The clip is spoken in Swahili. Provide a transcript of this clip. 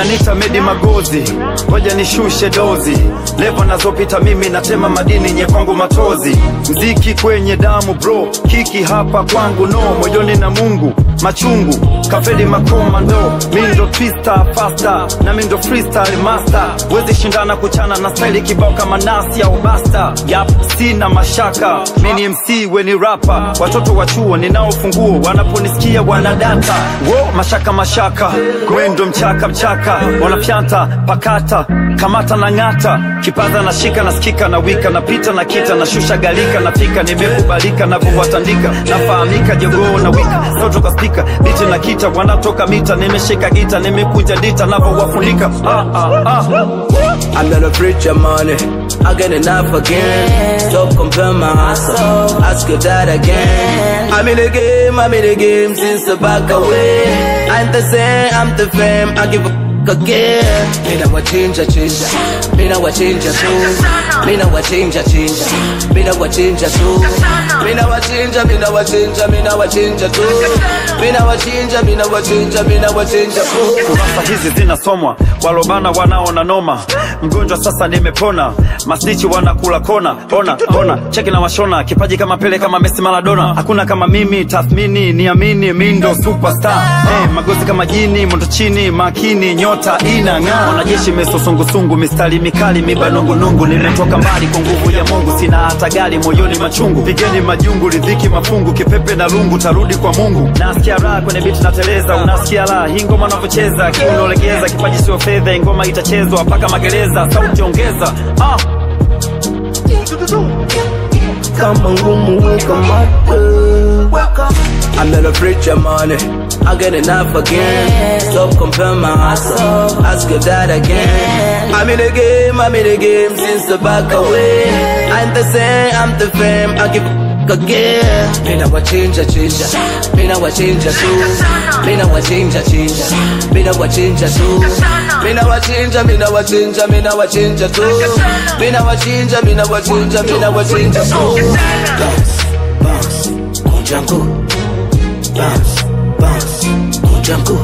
wananita Medi Magozi, ngoja nishushe dozi. Levo nazopita mimi natema madini nye kwangu matozi. Mziki kwenye damu bro, kiki hapa kwangu no. Moyoni na Mungu, machungu, kafeli makomando. Mindo twister, faster, na mindo freestyle master. Wezi shindana kuchana na style kibao kama nasi au basta. Yap, sina mashaka, mini MC weni rapper. Watoto wa chuo ninao funguo, wanaponisikia wanadata. Wo, mashaka, mwendo mchaka, wanafyanta, pakata, kamata na ngata. Kipaza na shika na skika na wika na pita na kita na shusha galika na fika. Nimekubalika na kuwatandika, nafahamika jogoo na wika. Sauto kwa speaker, biti na kita, wanatoka mita. Nimeshika gita, nimekuja dita, navo wafunika. I'm not afraid your money, I get enough again. Stop compare my hustle, ask your dad again. I'm in the game since the back away. I'm the same, I'm the fame, I give a again. Mina wa change, mina wa change too. Mina wa change, mina wa change too. Mina wa change, mina wa change, mina wa change too. Mina wa change, mina wa change, mina wa change too. Kurasa hizi zinasomwa, walobana wanaona noma. Mgonjwa sasa nimepona, masnichi wanakula kona. Ona, cheki na washona, kipaji kama Pele kama Messi Maradona. Hakuna kama mimi, tathmini, niamini, mindo superstar. Magozi kama jini, moto chini, makini, nyota inang'aa. Wanajeshi meso sungu, mistari mikali, mibanungu. Nimetoka mbali kwa nguvu ya Mungu, sina hata gari, moyoni machungu. Pigeni majungu, riziki mafungu, kipepe na lungu, tarudi kwa Mungu. Nasikia raha kwenye beat nateleza, unasikia la hii ngoma navyocheza. Kiuno legeza, kipaji sio fedha, ngoma itachezwa paka magereza, sauti ongeza. Kama ngumu weka mata. I'm not afraid your money, I get enough again. Stop compare my hustle, ask your dad again. I'm in the game since the back away. I'm the same, I'm the fame, I give again. Mina wa change, mina wa change too. Mina wa change, mina wa change too. Mina wa change, mina wa change, mina wa change too. Mina wa change, mina wa change, mina wa change too. Bounce, kujangu. Bounce, kujangu.